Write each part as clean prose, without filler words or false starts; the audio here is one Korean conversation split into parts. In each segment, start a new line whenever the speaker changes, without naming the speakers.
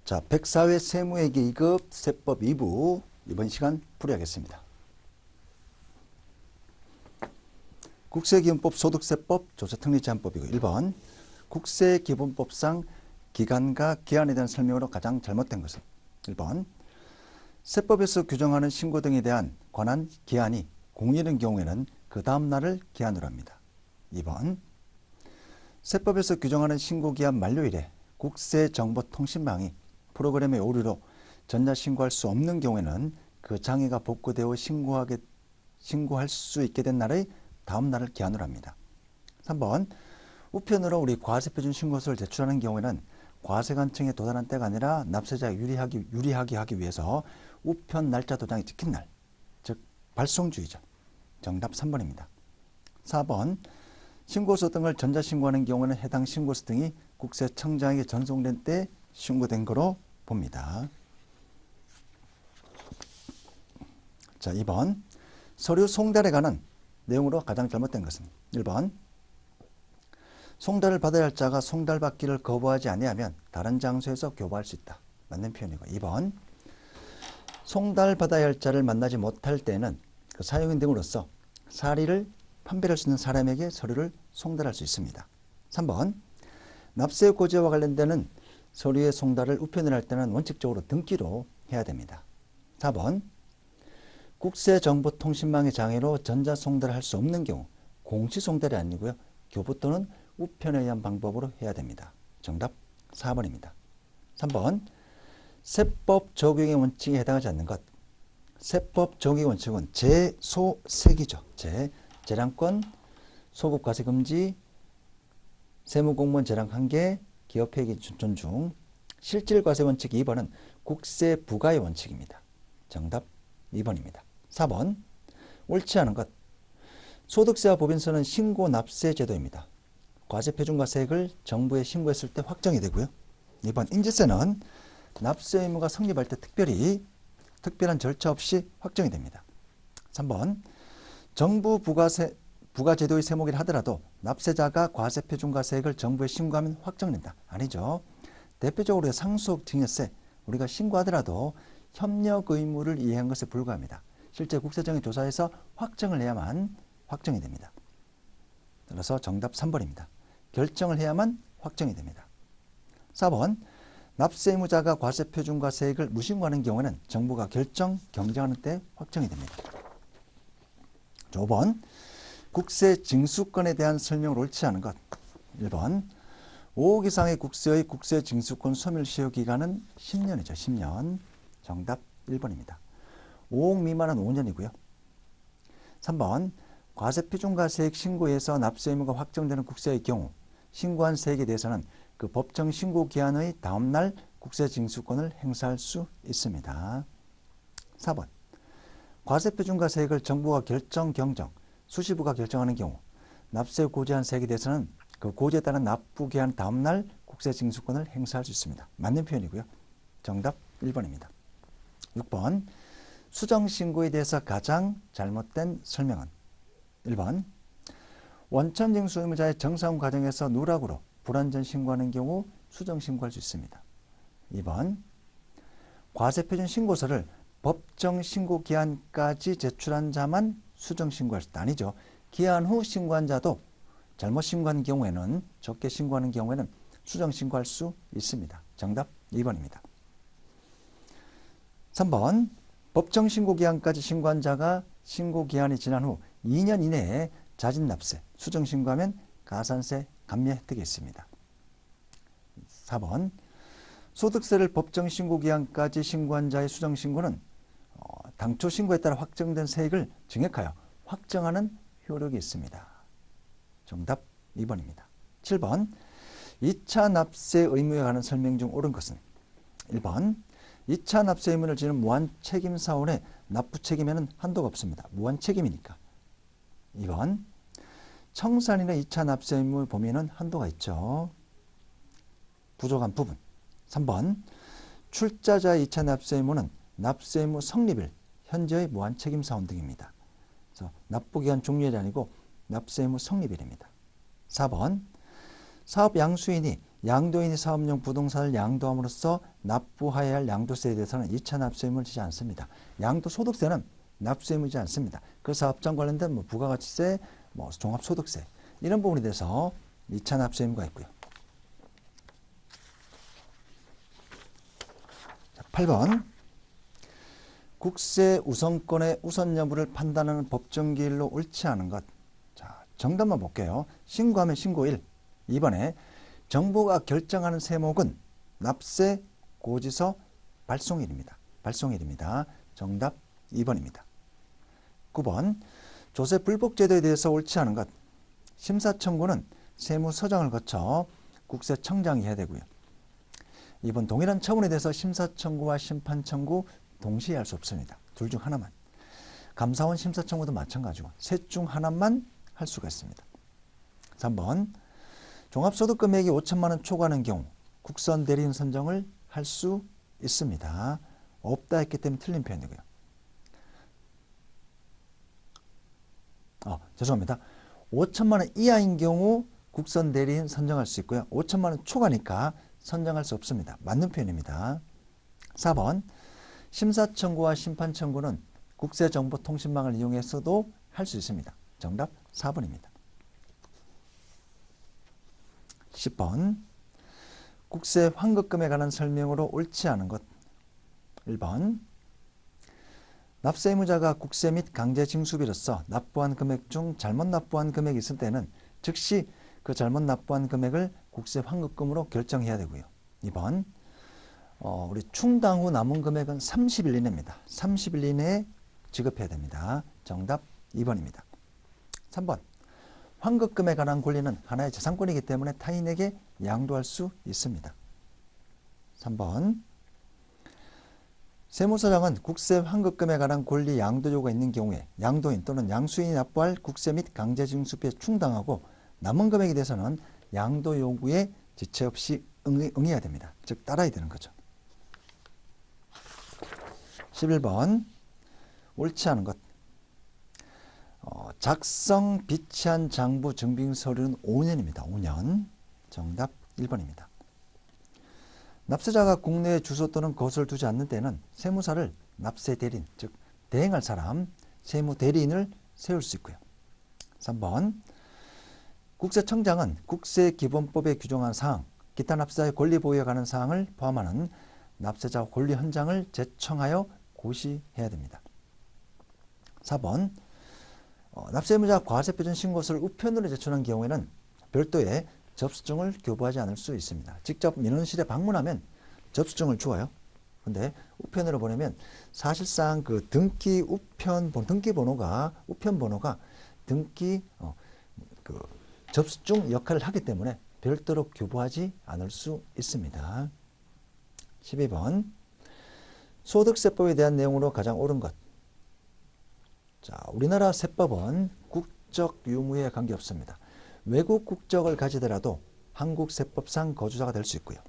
자, 104회 세무회계 2급 세법 2부 이번 시간 풀이하겠습니다. 국세기본법 소득세법 조세특례제한법이고 1번 국세기본법상 기간과 기한에 대한 설명으로 가장 잘못된 것은 1번 세법에서 규정하는 신고 등에 대한 관한 기한이 공휴일인 경우에는 그 다음 날을 기한으로 합니다. 2번 세법에서 규정하는 신고기한 만료일에 국세정보통신망이 프로그램의 오류로 전자신고할 수 없는 경우에는 그 장애가 복구되어 신고할 수 있게 된 날의 다음 날을 기한으로 합니다. 3번 우편으로 우리 과세표준 신고서를 제출하는 경우에는 과세관청에 도달한 때가 아니라 납세자가 유리하게 하기 위해서 우편 날짜 도장이 찍힌 날, 즉 발송주의죠. 정답 3번입니다. 4번 신고서 등을 전자신고하는 경우는 해당 신고서 등이 국세청장에게 전송된 때 신고된 거로 봅니다. 자, 2번 서류 송달에 관한 내용으로 가장 잘못된 것은 1번 송달을 받아야 할 자가 송달받기를 거부하지 아니하면 다른 장소에서 교부할 수 있다. 맞는 표현이고 2번 송달받아야 할 자를 만나지 못할 때는 그 사용인 등으로서 사리를 판별할 수 있는 사람에게 서류를 송달할 수 있습니다. 3번 납세 고지와 관련되는 서류의 송달을 우편을 할 때는 원칙적으로 등기로 해야 됩니다. 4번 국세정보통신망의 장애로 전자송달을 할 수 없는 경우 공시송달이 아니고요. 교부 또는 우편에 의한 방법으로 해야 됩니다. 정답 4번입니다. 3번 세법 적용의 원칙에 해당하지 않는 것. 세법 적용의 원칙은 제소색이죠. 재량권, 소급과세 금지, 세무공무원 재량 한계, 기업회계 존중, 실질과세 원칙 2번은 국세부과의 원칙입니다. 정답 2번입니다. 4번 옳지 않은 것. 소득세와 법인세는 신고 납세 제도입니다. 과세표준과세액을 정부에 신고했을 때 확정이 되고요. 2번 인지세는 납세 의무가 성립할 때 특별한 절차 없이 확정이 됩니다. 3번 정부 부가제도의 세목이라 하더라도 납세자가 과세표준과세액을 정부에 신고하면 확정된다. 아니죠. 대표적으로 상속 증여세 우리가 신고하더라도 협력 의무를 이해한 것에 불과합니다. 실제 국세청이 조사해서 확정을 해야만 확정이 됩니다. 따라서 정답 3번입니다. 결정을 해야만 확정이 됩니다. 4번 납세 의무자가 과세표준과세액을 무신고하는 경우에는 정부가 경정하는 때 확정이 됩니다. 5번 국세징수권에 대한 설명을 옳지 않은 것. 1번 5억 이상의 국세의 국세징수권 소멸시효 기간은 10년이죠. 10년. 정답 1번입니다. 5억 미만은 5년이고요. 3번 과세표준과세액 신고에서 납세 의무가 확정되는 국세의 경우 신고한 세액에 대해서는 그 법정 신고 기한의 다음날 국세징수권을 행사할 수 있습니다. 4번 과세표준과세액을 정부가 수시부가 결정하는 경우 납세 고지한 세액에 대해서는 그 고지에 따른 납부 기한 다음날 국세징수권을 행사할 수 있습니다. 맞는 표현이고요. 정답 1번입니다. 6번 수정신고에 대해서 가장 잘못된 설명은 1번 원천징수 의무자의 정사원 과정에서 누락으로 불완전 신고하는 경우 수정신고할 수 있습니다. 2번 과세표준 신고서를 법정 신고 기한까지 제출한 자만 수정신고할 수 있다. 아니죠. 기한 후 신고한 자도 잘못 신고한 경우에는 적게 신고하는 경우에는 수정신고할 수 있습니다. 정답 2번입니다. 3번 법정 신고 기한까지 신고한 자가 신고 기한이 지난 후 2년 이내에 자진 납세, 수정 신고하면 가산세 감면 혜택이 있습니다. 4번 소득세를 법정 신고 기한까지 신고한 자의 수정 신고는 당초 신고에 따라 확정된 세액을 증액하여 확정하는 효력이 있습니다. 정답 2번입니다. 7번 2차 납세 의무에 관한 설명 중 옳은 것은 1번 2차 납세 의무를 지는 무한책임사원의 납부 책임에는 한도가 없습니다. 무한책임이니까. 2번 청산인의 2차 납세 의무 범위에는 한도가 있죠. 부족한 부분. 3번 출자자의 2차 납세 의무는 납세 의무 성립일 현재의 무한책임사원 등입니다. 그래서 납부기한 종료일이 아니고 납세 의무 성립일입니다. 4번 사업 양수인이 양도인이 사업용 부동산을 양도함으로써 납부하여야 할 양도세에 대해서는 2차 납세의무를 지지 않습니다. 양도소득세는 납세의무지 않습니다. 그 사업장 관련된 뭐 부가가치세, 뭐 종합소득세 이런 부분에 대해서 2차 납세의무가 있고요. 자, 8번 국세 우선권의 우선 여부를 판단하는 법정기일로 옳지 않은 것. 자, 정답만 볼게요. 신고하면 신고일. 2번에 정부가 결정하는 세목은 납세 고지서 발송일입니다. 발송일입니다. 정답 2번입니다. 9번 조세 불복 제도에 대해서 옳지 않은 것. 심사 청구는 세무서장을 거쳐 국세청장이 해야 되고요. 2번 동일한 처분에 대해서 심사 청구와 심판 청구 동시에 할 수 없습니다. 둘 중 하나만. 감사원 심사 청구도 마찬가지고 셋 중 하나만 할 수가 있습니다. 3번 종합소득 금액이 5천만 원 초과하는 경우 국선 대리인 선정을 할 수 있습니다. 없다 했기 때문에 틀린 표현이고요. 죄송합니다. 5천만 원 이하인 경우 국선 대리인 선정할 수 있고요. 5천만 원 초과니까 선정할 수 없습니다. 맞는 표현입니다. 4번 심사 청구와 심판 청구는 국세정보통신망을 이용해서도 할 수 있습니다. 정답 4번입니다. 10번 국세 환급금에 관한 설명으로 옳지 않은 것. 1번 납세의무자가 국세 및 강제징수비로서 납부한 금액 중 잘못 납부한 금액이 있을 때는 즉시 그 잘못 납부한 금액을 국세 환급금으로 결정해야 되고요. 2번 우리 충당 후 남은 금액은 30일 이내입니다. 30일 이내에 지급해야 됩니다. 정답 2번입니다. 3번 환급금에 관한 권리는 하나의 재산권이기 때문에 타인에게 양도할 수 있습니다. 3번 세무서장은 국세 환급금에 관한 권리 양도 요구가 있는 경우에 양도인 또는 양수인이 납부할 국세 및 강제징수비에 충당하고 남은 금액에 대해서는 양도 요구에 지체 없이 응해야 됩니다. 즉 따라야 되는 거죠. 11번 옳지 않은 것. 작성 비치한 장부 증빙 서류는 5년입니다. 5년. 정답 1번입니다. 납세자가 국내에 주소 또는 거소를 두지 않는 때는 세무사를 납세 대리인, 즉 대행할 사람, 세무 대리인을 세울 수 있고요. 3번 국세청장은 국세기본법에 규정한 사항, 기타 납세자의 권리 보호에 관한 사항을 포함하는 납세자 권리 헌장을 제청하여 고시해야 됩니다. 4번 납세의무자 과세표준 신고서를 우편으로 제출한 경우에는 별도의 접수증을 교부하지 않을 수 있습니다. 직접 민원실에 방문하면 접수증을 주어요. 근데 우편으로 보내면 사실상 그 등기 우편 번호가 등기 그 접수증 역할을 하기 때문에 별도로 교부하지 않을 수 있습니다. 12번 소득세법에 대한 내용으로 가장 옳은 것. 자, 우리나라 세법은 국적 유무에 관계없습니다. 외국 국적을 가지더라도 한국 세법상 거주자가 될 수 있고요.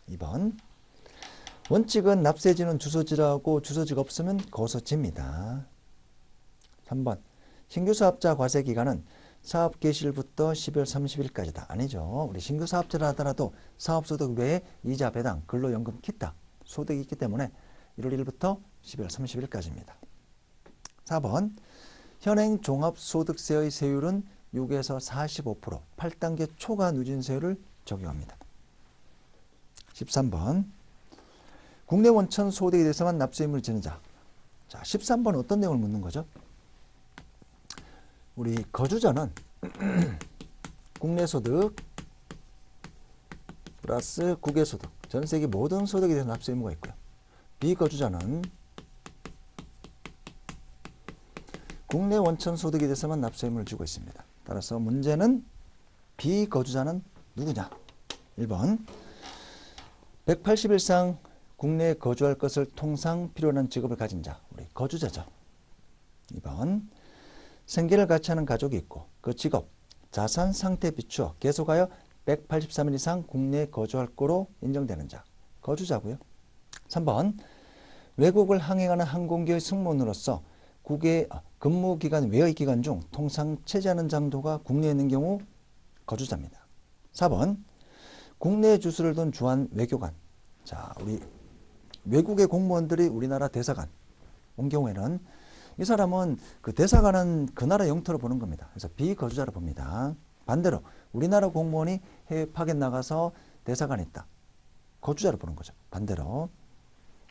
2번 원칙은 납세지는 주소지라고 주소지가 없으면 거소지입니다. 3번 신규 사업자 과세 기간은 사업 개시일부터 12월 30일까지다. 아니죠. 우리 신규 사업자를 하더라도 사업소득 외에 이자 배당, 근로연금 기타 소득이 있기 때문에 1월 1일부터 12월 30일까지입니다. 4번 현행 종합소득세의 세율은 6에서 45%, 8단계 초과 누진세율을 적용합니다. 13번 국내 원천 소득에 대해서만 납세의무를 지는 자. 자, 13번 어떤 내용을 묻는 거죠? 우리 거주자는 국내 소득 플러스 국외 소득, 전 세계 모든 소득에 대해서 납세 의무가 있고요. 비거주자는 국내 원천 소득에 대해서만 납세 의무를 지고 있습니다. 따라서 문제는 비거주자는 누구냐? 1번 180일 이상 국내에 거주할 것을 통상 필요로 하는 직업을 가진 자, 우리 거주자죠. 2번 생계를 같이 하는 가족이 있고 그 직업, 자산 상태에 비추어 계속하여 183일 이상 국내에 거주할 거로 인정되는 자, 거주자고요. 3번 외국을 항행하는 항공기의 승무원으로서 국외 근무기간 외의 기간 중 통상 체제하는 장도가 국내에 있는 경우 거주자입니다. 4번 국내에 주소를 둔 주한 외교관. 자, 우리 외국의 공무원들이 우리나라 대사관 온 경우에는 이 사람은 그 대사관은 그 나라 영토로 보는 겁니다. 그래서 비거주자로 봅니다. 반대로 우리나라 공무원이 해외 파견 나가서 대사관에 있다. 거주자로 보는 거죠. 반대로.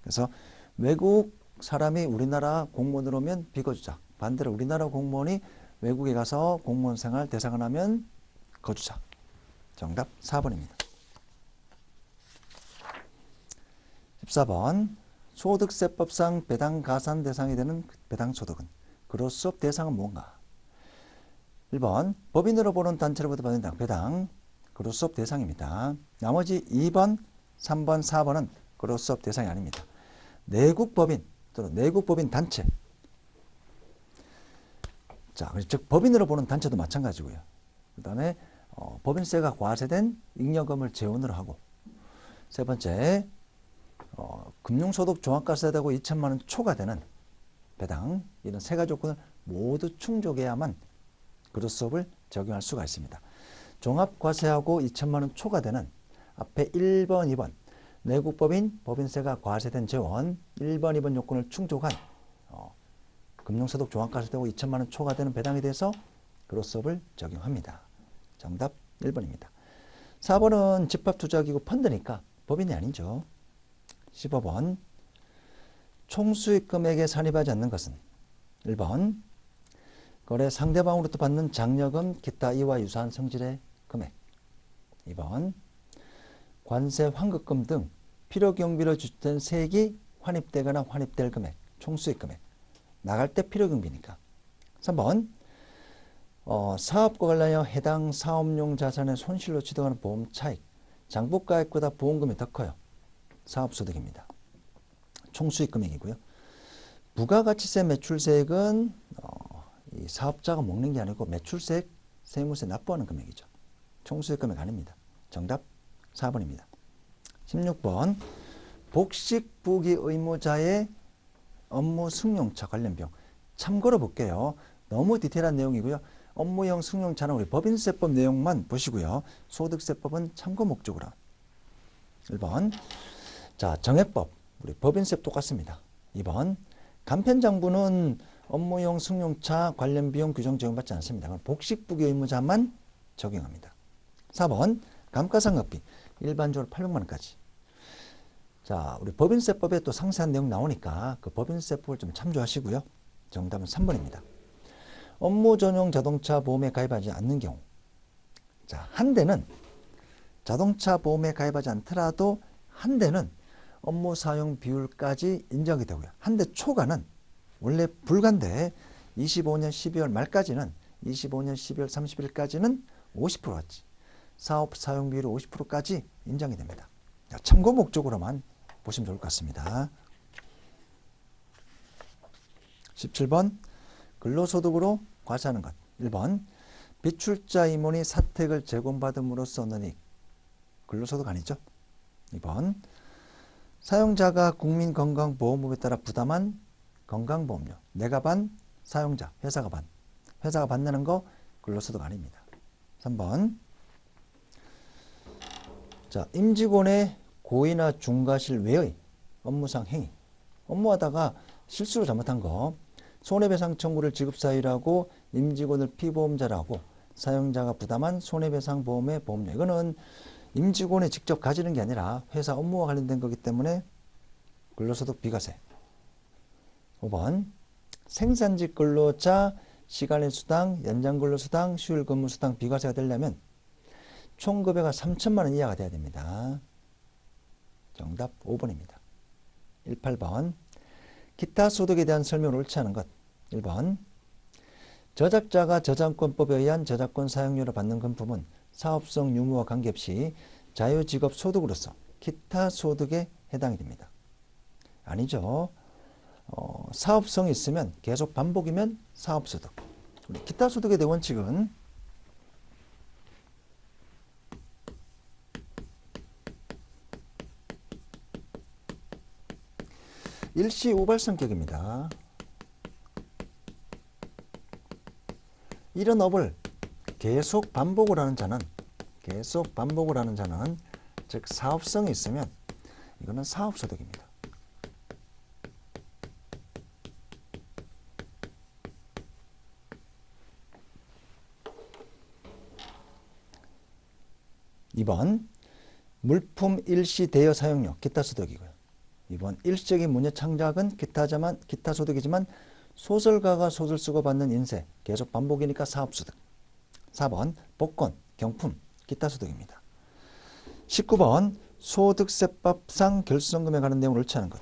그래서 외국 사람이 우리나라 공무원으로 오면 비거주자. 반대로 우리나라 공무원이 외국에 가서 공무원 생활 대사관 하면 거주자. 정답 4번입니다. 14번. 소득세법상 배당 가산 대상이 되는 배당 소득은 그로수업 대상은 뭔가? 1번. 법인으로 보는 단체로부터 받는 배당 그로수업 대상입니다. 나머지 2번, 3번, 4번은 그로수업 대상이 아닙니다. 내국법인 또는 내국법인 단체. 자, 즉 법인으로 보는 단체도 마찬가지고요. 그 다음에 법인세가 과세된 잉여금을 재원으로 하고, 세 번째 금융소득 종합과세되고 2천만 원 초과되는 배당, 이런 세 가지 조건을 모두 충족해야만 그로수업을 적용할 수가 있습니다. 종합과세하고 2천만 원 초과되는 앞에 1번, 2번 내국법인, 법인세가 과세된 재원 1번, 2번 요건을 충족한 금융소득 종합과세되고 2천만 원 초과되는 배당에 대해서 그로수업을 적용합니다. 정답 1번입니다. 4번은 집합투자기구 펀드니까 법인이 아니죠. 15번. 총수익 금액에 산입하지 않는 것은 1번. 거래 상대방으로부터 받는 장려금, 기타 이와 유사한 성질의 금액. 2번. 관세, 환급금 등 필요경비로 지출된 세액이 환입되거나 환입될 금액, 총수익 금액. 나갈 때 필요경비니까. 3번. 사업과 관련하여 해당 사업용 자산의 손실로 취득하는 보험 차익, 장부가액보다 보험금이 더 커요. 사업소득입니다. 총수익 금액이고요. 부가가치세 매출세액은 이 사업자가 먹는 게 아니고 매출세액, 세무세 납부하는 금액이죠. 총수익 금액 아닙니다. 정답 4번입니다. 16번. 복식부기 의무자의 업무 승용차 관련 비용. 참고로 볼게요. 너무 디테일한 내용이고요. 업무용 승용차는 우리 법인세법 내용만 보시고요. 소득세법은 참고 목적으로. 1번. 자, 정액법. 우리 법인세법 똑같습니다. 2번. 간편장부는 업무용 승용차 관련 비용 규정 적용받지 않습니다. 복식부기 의무자만 적용합니다. 4번. 감가상각비. 일반적으로 800만 원까지. 자, 우리 법인세법에 또 상세한 내용 나오니까 그 법인세법을 좀 참조하시고요. 정답은 3번입니다. 업무 전용 자동차 보험에 가입하지 않는 경우. 자, 한 대는 자동차 보험에 가입하지 않더라도 한 대는 업무 사용 비율까지 인정이 되고요. 한 대 초과는 원래 불가인데 25년 12월 말까지는 25년 12월 30일까지는 50%까지 사업 사용 비율 50%까지 인정이 됩니다. 참고 목적으로만 보시면 좋을 것 같습니다. 17번. 근로소득으로 과세하는 것. 1번. 비출자 임원이 사택을 제공받음으로써 얻는 이익. 근로소득 아니죠? 2번. 사용자가 국민건강보험법에 따라 부담한 건강보험료. 내가 반, 사용자, 회사가 반. 회사가 반내는 거 근로소득 아닙니다. 3번. 자, 임직원의 고의나 중과실 외의 업무상 행위. 업무하다가 실수로 잘못한 거. 손해배상 청구를 지급사유라고 임직원을 피보험자라고 사용자가 부담한 손해배상 보험의 보험료. 이거는 임직원이 직접 가지는 게 아니라 회사 업무와 관련된 거기 때문에 근로소득 비과세. 5번. 생산직 근로자 시간의 수당, 연장 근로수당, 휴일 근무수당 비과세가 되려면 총 급여가 3천만 원 이하가 돼야 됩니다. 정답 5번입니다. 18번. 기타 소득에 대한 설명을 옳지 않은 것. 1번. 저작자가 저작권법에 의한 저작권 사용료를 받는 금품은 사업성 유무와 관계없이 자유직업 소득으로서 기타 소득에 해당이 됩니다. 아니죠. 사업성이 있으면 계속 반복이면 사업소득. 우리 기타 소득에 대한 원칙은 일시 우발 성격입니다. 이런 업을 계속 반복을 하는 자는 즉 사업성이 있으면 이거는 사업소득입니다. (2번) 물품 일시 대여 사용료 기타 소득이고요. 2번 일시적인 문예 창작은 기타 소득이지만 소설가가 소설 쓰고 받는 인세 계속 반복이니까 사업소득. 4번 복권, 경품, 기타 소득입니다. 19번 소득세법상 결손금에 관한 내용을 옳지 않은 것.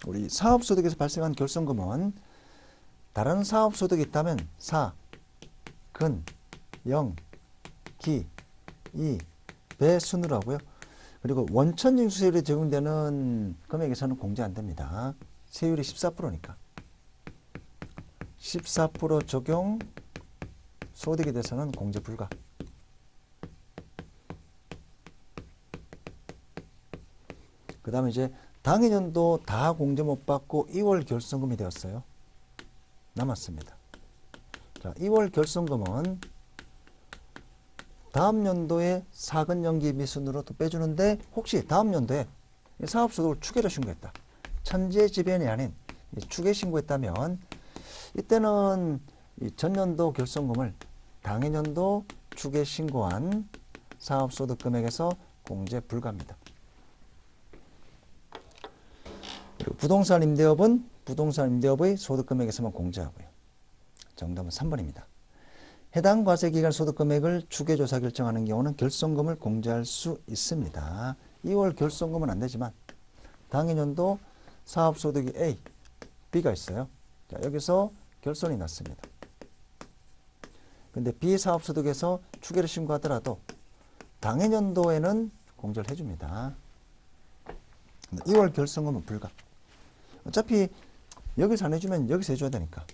우리 사업소득에서 발생한 결손금은 다른 사업소득이 있다면 사, 근, 영, 기, 이, 배 순으로 하고요. 그리고 원천징수세율이 적용되는 금액에서는 공제 안 됩니다. 세율이 14%니까. 14% 적용 소득에 대해서는 공제 불가. 그 다음에 이제 당해년도 다 공제 못 받고 2월 결손금이 되었어요. 남았습니다. 자, 2월 결손금은 다음 연도에 사근연기 미순으로 또 빼주는데 혹시 다음 연도에 사업소득을 추계로 신고했다. 천재지변이 아닌 추계 신고했다면 이때는 이 전년도 결손금을 당해년도 추계 신고한 사업소득 금액에서 공제 불가합니다. 그리고 부동산 임대업은 부동산 임대업의 소득 금액에서만 공제하고요. 정답은 3번입니다. 해당 과세기간 소득 금액을 추계조사 결정하는 경우는 결손금을 공제할 수 있습니다. 2월 결손금은 안 되지만 당해년도 사업소득이 A, B가 있어요. 자, 여기서 결손이 났습니다. 근데 B 사업소득에서 추계를 신고하더라도 당해년도에는 공제를 해줍니다. 2월 결손금은 불가. 어차피 여기서 안 해주면 여기서 해줘야 되니까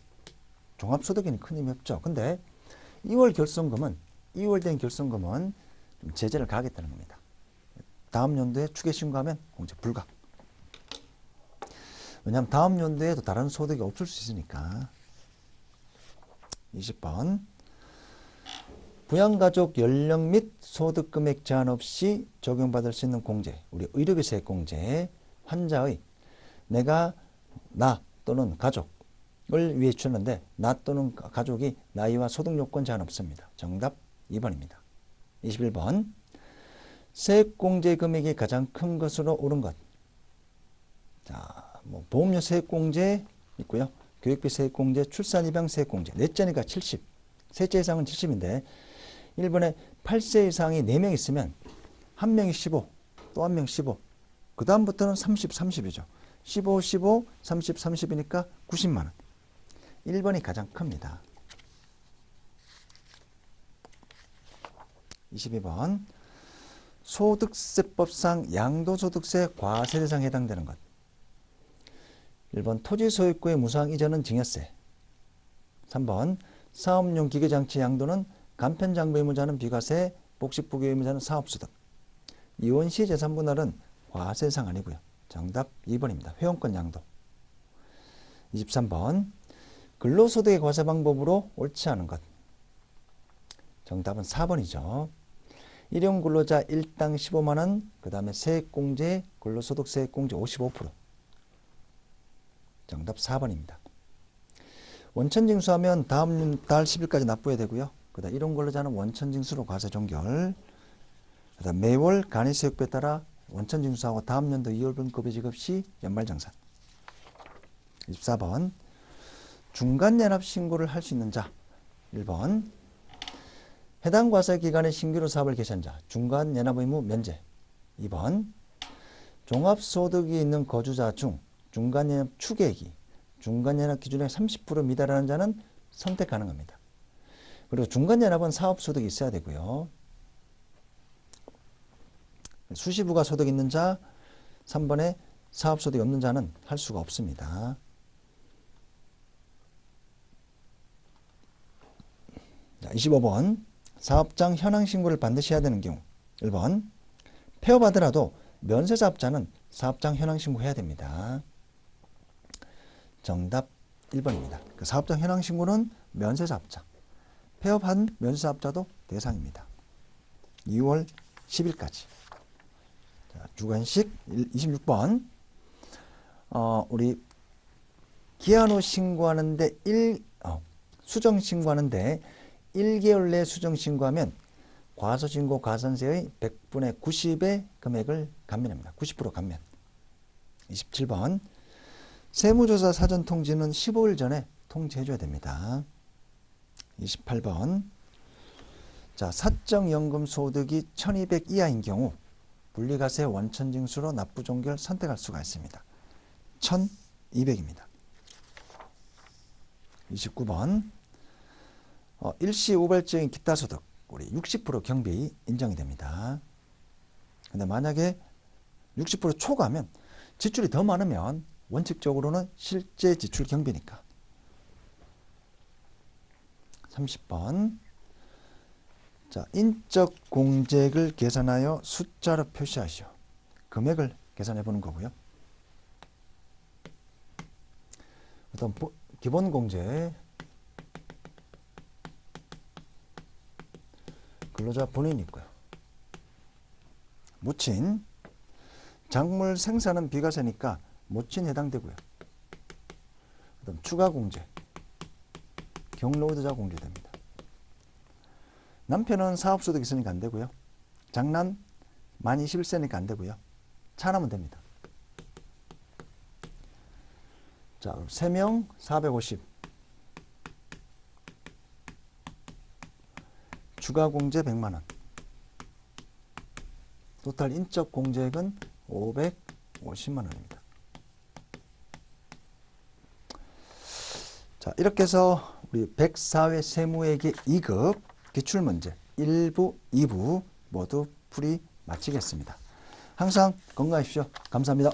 종합소득에는 큰 힘이 없죠. 근데 2월 결손금은 2월 된 결손금은 좀 제재를 가하겠다는 겁니다. 다음 연도에 추계 신고하면 공제 불가. 왜냐하면 다음 연도에도 다른 소득이 없을 수 있으니까. 20번 부양가족 연령 및 소득 금액 제한 없이 적용받을 수 있는 공제, 우리 의료비세 공제, 환자의 내가 나 또는 가족을 위해 주는데 나 또는 가족이 나이와 소득 요건 제한 없습니다. 정답 2번입니다. 21번 세액공제 금액이 가장 큰 것으로 옳은 것. 자, 뭐 보험료 세액공제 있고요. 교육비 세액공제, 출산입양 세액공제. 넷째니까 70. 셋째 이상은 70인데 1번에 8세 이상이 4명 있으면 한 명이 15, 또 한 명 15. 그 다음부터는 30, 30이죠. 15, 15, 30, 30이니까 90만 원. 1번이 가장 큽니다. 22번 소득세법상 양도소득세 과세 대상에 해당되는 것. 1번 토지 소유권의 무상 이전은 증여세. 3번 사업용 기계장치 양도는 간편장비 의무자는 비과세, 복식부기 의무자는 사업소득. 이혼 시 재산분할은 과세 대상 아니고요. 정답 2번입니다. 회원권 양도. 23번 근로소득의 과세 방법으로 옳지 않은 것. 정답은 4번이죠. 일용 근로자 1당 15만 원, 그 다음에 세액공제, 근로소득 세액공제 55%. 정답 4번입니다. 원천징수하면 다음 달 10일까지 납부해야 되고요. 그 다음 일용 근로자는 원천징수로 과세 종결. 그 다음 매월 간이세액부에 따라 원천징수하고 다음 연도 2월분 급여 지급 시 연말정산. 24번 중간연합 신고를 할 수 있는 자. 1번 해당 과세기간에 신규로 사업을 개시한 자. 중간연합 의무 면제. 2번 종합소득이 있는 거주자 중 중간연합 추계액이 중간연합 기준의 30% 미달하는 자는 선택 가능합니다. 그리고 중간연합은 사업소득이 있어야 되고요. 수시부가 소득 있는 자, 3번에 사업소득이 없는 자는 할 수가 없습니다. 자, 25번 사업장 현황 신고를 반드시 해야 되는 경우. 1번 폐업하더라도 면세사업자는 사업장 현황 신고해야 됩니다. 정답 1번입니다. 그 사업장 현황 신고는 면세사업자, 폐업한 면세사업자도 대상입니다. 2월 10일까지. 주관식 26번. 우리 기한 후 신고하는데 수정 신고하는데 1개월 내에 수정 신고하면 과소신고 과산세의 100분의 90의 금액을 감면합니다. 90% 감면. 27번. 세무조사 사전 통지는 15일 전에 통지해줘야 됩니다. 28번. 자, 사적연금 소득이 1200 이하인 경우 분리과세 원천징수로 납부종결 선택할 수가 있습니다. 1200입니다. 29번. 일시 우발적인 기타 소득 우리 60% 경비 인정이 됩니다. 근데 만약에 60% 초과하면 지출이 더 많으면 원칙적으로는 실제 지출 경비니까. 30번. 자, 인적 공제액을 계산하여 숫자로 표시하시오. 금액을 계산해 보는 거고요. 어떤 기본 공제, 근로자 본인이 있고요. 모친, 작물 생산은 비과세니까 모친 해당되고요. 그다음 추가 공제, 경로의도자 공제됩니다. 남편은 사업소득 있으니까 안 되고요. 장남 만 21세니까 안 되고요. 차나면 됩니다. 자, 3명 450. 추가 공제 100만 원. 토탈 인적 공제액은 550만 원입니다. 자, 이렇게 해서 우리 104회 세무회계 2급 기출문제 1부, 2부 모두 풀이 마치겠습니다. 항상 건강하십시오. 감사합니다.